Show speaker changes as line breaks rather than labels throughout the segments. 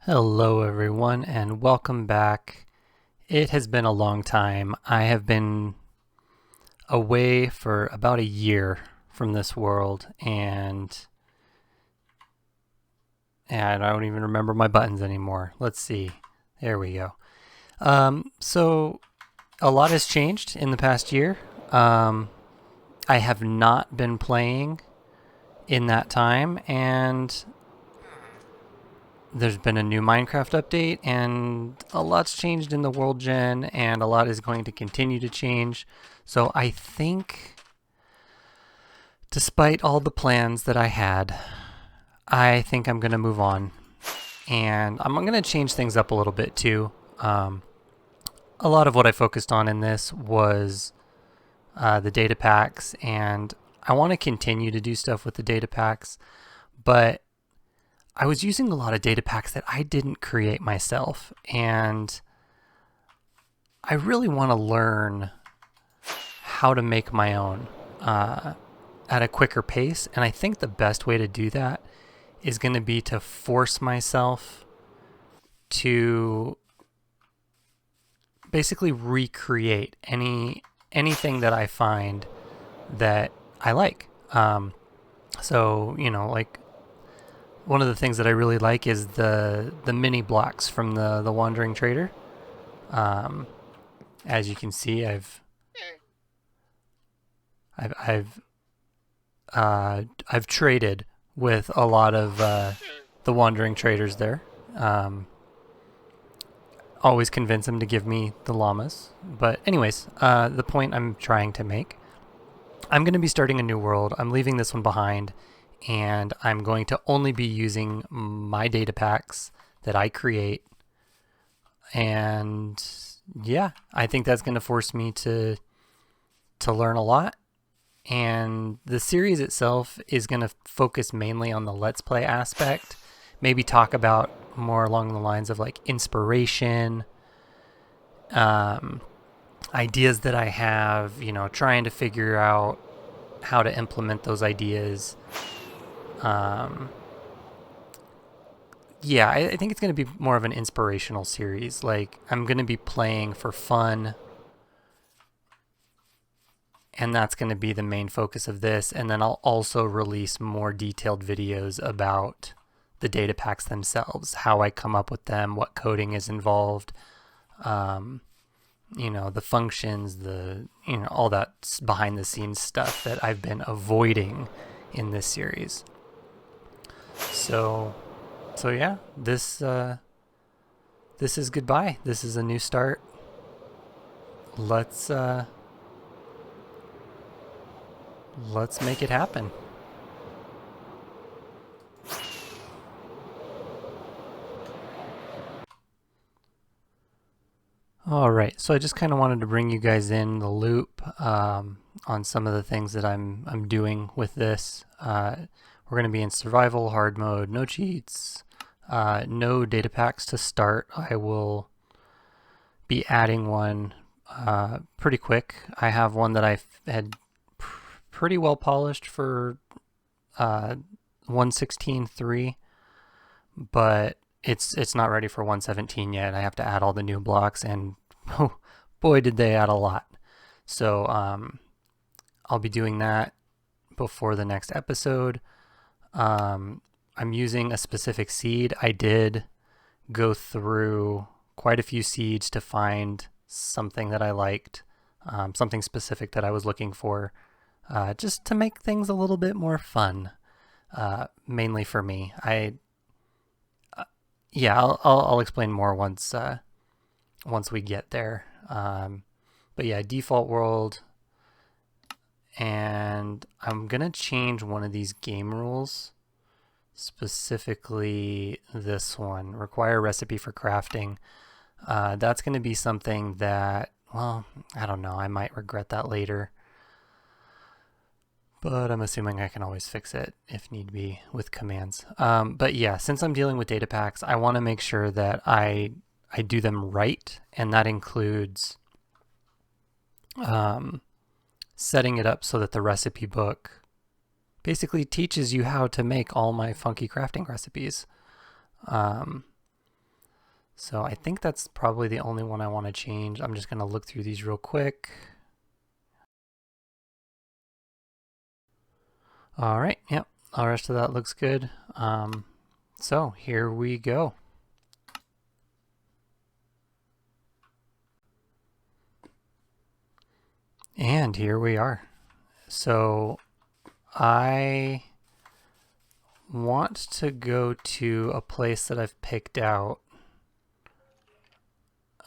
Hello, everyone, and welcome back. It has been a long time. I have been away for about a year from this world, and I don't even remember my buttons anymore. Let's see. There we go. So a lot has changed in the past year. I have not been playing in that time, and there's been a new Minecraft update, and a lot's changed in the world gen, and a lot is going to continue to change. So I think, despite all the plans that I had, I think I'm going to move on. And I'm going to change things up a little bit too. A lot of what I focused on in this was the data packs, and I want to continue to do stuff with the data packs, but I was using a lot of data packs that I didn't create myself, and I really want to learn how to make my own at a quicker pace. And I think the best way to do that is going to be to force myself to basically recreate anything that I find that I like. So, like one of the things that I really like is the mini blocks from the Wandering Trader. As you can see, I've traded with a lot of the Wandering Traders there. Always convince them to give me the llamas. But anyways, the point I'm trying to make, I'm going to be starting a new world. I'm leaving this one behind, and I'm going to only be using my data packs that I create. And yeah, I think that's going to force me to learn a lot. And the series itself is going to focus mainly on the Let's Play aspect. Maybe talk about more along the lines of like inspiration, ideas that I have, trying to figure out how to implement those ideas. Yeah, I think it's going to be more of an inspirational series. Like, I'm going to be playing for fun, and that's going to be the main focus of this. And then I'll also release more detailed videos about the data packs themselves, how I come up with them, what coding is involved, the functions, all that behind the scenes stuff that I've been avoiding in this series. So yeah, this is goodbye. This is a new start. Let's make it happen. All right, so I just kind of wanted to bring you guys in the loop on some of the things that I'm doing with this. We're going to be in survival, hard mode, no cheats, no data packs to start. I will be adding one pretty quick. I have one that I had pretty well polished for 1.16.3, but it's not ready for 1.17 yet. I have to add all the new blocks, and oh boy, did they add a lot. So I'll be doing that before the next episode. I'm using a specific seed. I did go through quite a few seeds to find something that I liked, something specific that I was looking for, just to make things a little bit more fun, mainly for me. I'll explain more once we get there. But yeah, default world, and I'm gonna change one of these game rules, specifically this one, require recipe for crafting. That's gonna be something that, well, I don't know, I might regret that later, but I'm assuming I can always fix it if need be with commands. But yeah, since I'm dealing with data packs, I want to make sure that I do them right, and that includes setting it up so that the recipe book basically teaches you how to make all my funky crafting recipes. So I think that's probably the only one I want to change. I'm just going to look through these real quick. All right, yep, all the rest of that looks good. So here we go. And here we are. So I want to go to a place that I've picked out.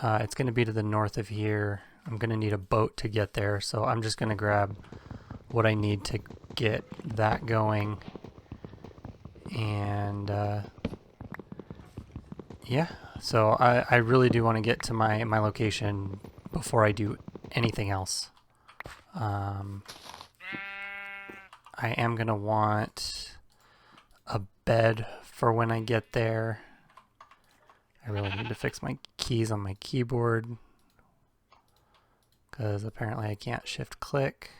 It's going to be to the north of here. I'm going to need a boat to get there, so I'm just going to grab what I need to get that going. And yeah, so I really do want to get to my location before I do anything else. I am going to want a bed for when I get there. I really need to fix my keys on my keyboard because apparently I can't shift click.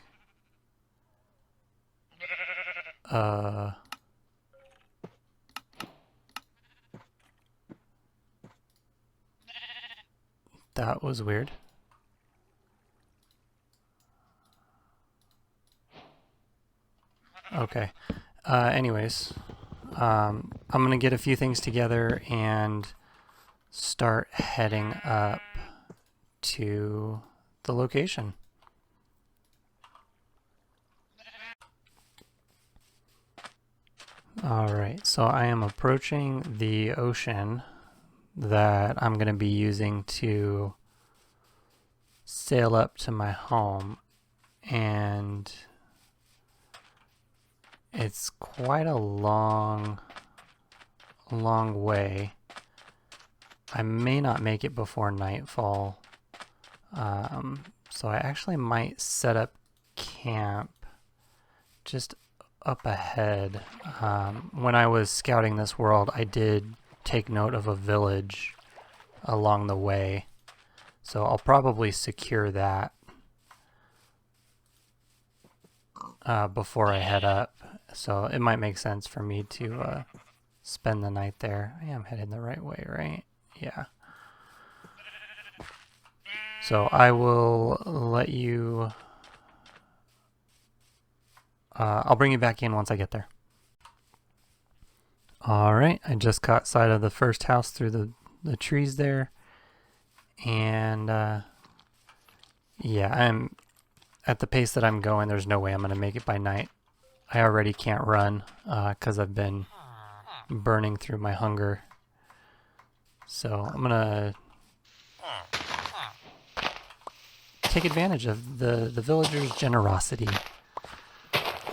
That was weird. Okay. Anyways, I'm going to get a few things together and start heading up to the location. Alright, so I am approaching the ocean that I'm going to be using to sail up to my home, and it's quite a long way. I may not make it before nightfall, so I actually might set up camp just up ahead. When I was scouting this world, I did take note of a village along the way, so I'll probably secure that before I head up. So it might make sense for me to spend the night there. I am heading the right way, right? Yeah. So I will let you... I'll bring you back in once I get there. Alright, I just caught sight of the first house through the trees there. And yeah, I'm at the pace that I'm going, there's no way I'm going to make it by night. I already can't run because I've been burning through my hunger. So I'm going to take advantage of the villagers' generosity.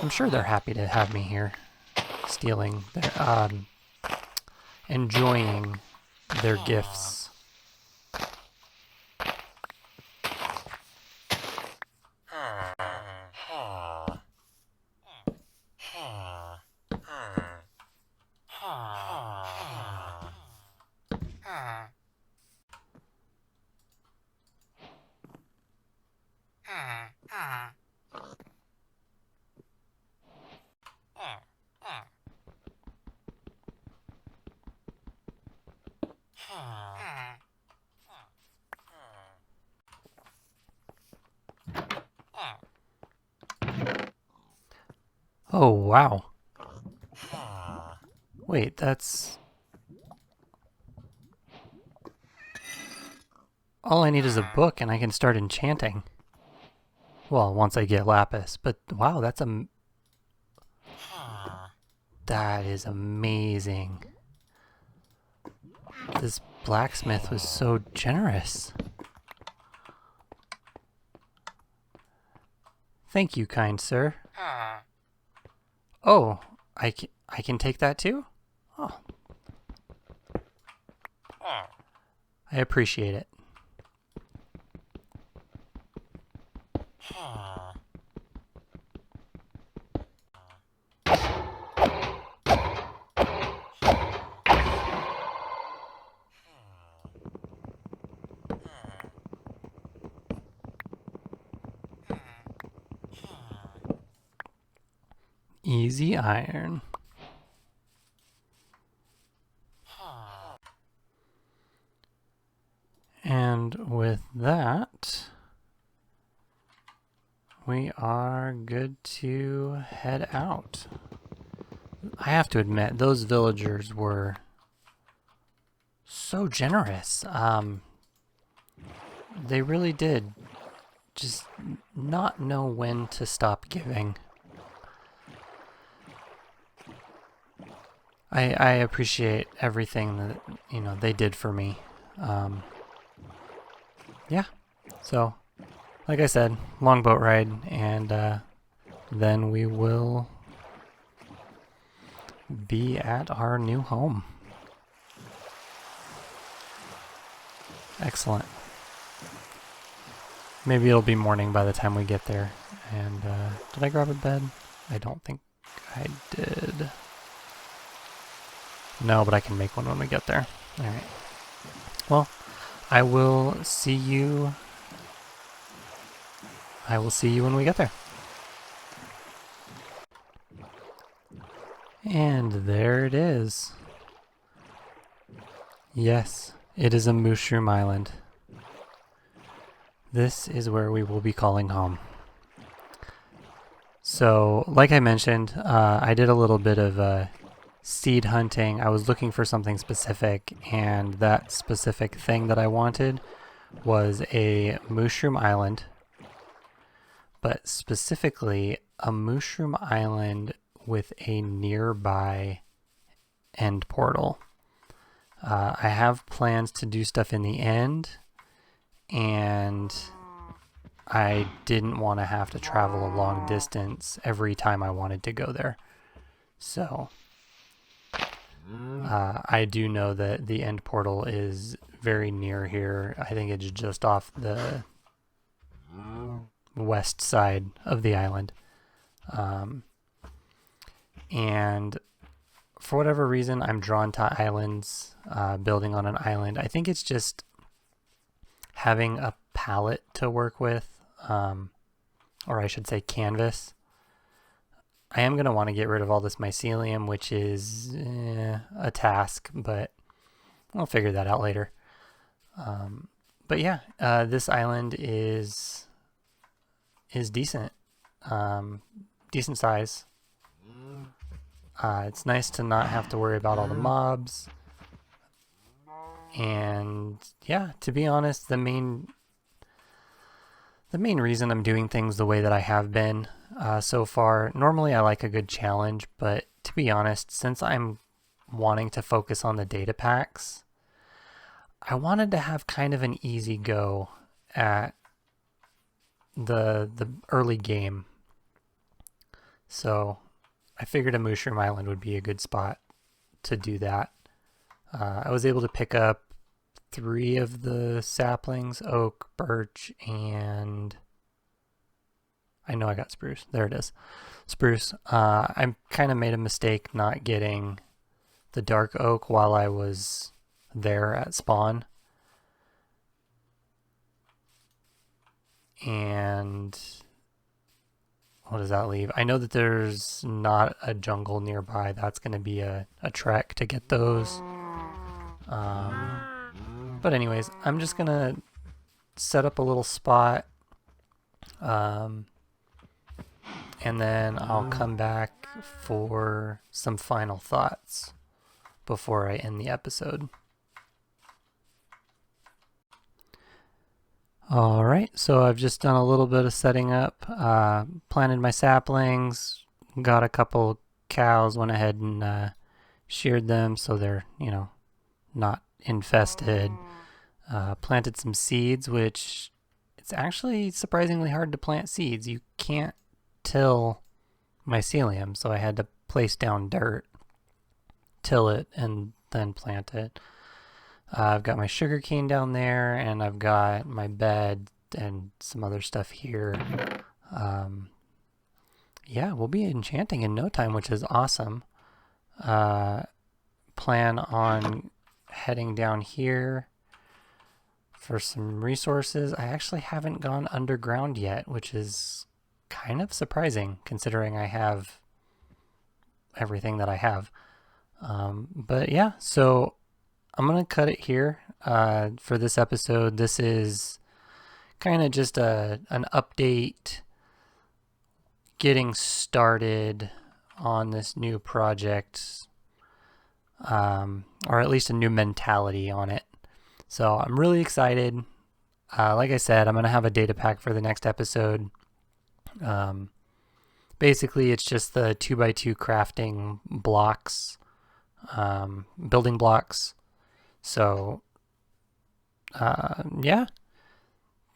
I'm sure they're happy to have me here, stealing their, enjoying their gifts. Oh, wow. Wait, that's... all I need is a book and I can start enchanting. Well, once I get lapis. But wow, that's that is amazing. This blacksmith was so generous. Thank you, kind sir. Oh, I can take that too? Oh. I appreciate it. Easy iron. And with that, we are good to head out. I have to admit, those villagers were so generous. They really did just not know when to stop giving. I appreciate everything that, you know, they did for me. Yeah, so like I said, long boat ride, and then we will be at our new home. Excellent. Maybe it'll be morning by the time we get there. And did I grab a bed? I don't think I did. No, but I can make one when we get there. All right. Well, I will see you when we get there. And there it is. Yes, it is a mushroom island. This is where we will be calling home. So, like I mentioned, I did a little bit of seed hunting. I was looking for something specific, and that specific thing that I wanted was a mushroom island, but specifically a mushroom island with a nearby end portal. I have plans to do stuff in the end, and I didn't want to have to travel a long distance every time I wanted to go there. So I do know that the end portal is very near here. I think it's just off the west side of the island. And for whatever reason, I'm drawn to islands, building on an island. I think it's just having a palette to work with, or I should say canvas. I am going to want to get rid of all this mycelium, which is a task, but I'll figure that out later. But yeah, this island is decent, decent size. It's nice to not have to worry about all the mobs. And yeah, to be honest, the main reason I'm doing things the way that I have been so far, normally I like a good challenge, but to be honest, since I'm wanting to focus on the data packs, I wanted to have kind of an easy go at the early game. So I figured a mushroom island would be a good spot to do that. I was able to pick up 3 of the saplings, oak, birch, and I know I got spruce. There it is. Spruce. I kind of made a mistake not getting the dark oak while I was there at spawn. And what does that leave? I know that there's not a jungle nearby. That's going to be a trek to get those. But anyways, I'm just going to set up a little spot. And then I'll come back for some final thoughts before I end the episode. Alright, so I've just done a little bit of setting up, planted my saplings, got a couple cows, went ahead and sheared them so they're, you know, not infested. Planted some seeds, which it's actually surprisingly hard to plant seeds. You can't till mycelium, so I had to place down dirt, till it, and then plant it. I've got my sugar cane down there, and I've got my bed and some other stuff here. Yeah, we'll be enchanting in no time, which is awesome. Plan on heading down here for some resources. I actually haven't gone underground yet, which is kind of surprising considering I have everything that I have. But yeah, so I'm going to cut it here. for this episode. This is kind of just an update, getting started on this new project, or at least a new mentality on it. So I'm really excited. Like I said, I'm going to have a data pack for the next episode. Basically, it's just the 2x2 crafting blocks, building blocks. So, yeah.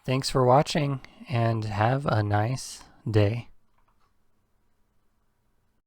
Thanks for watching and have a nice day.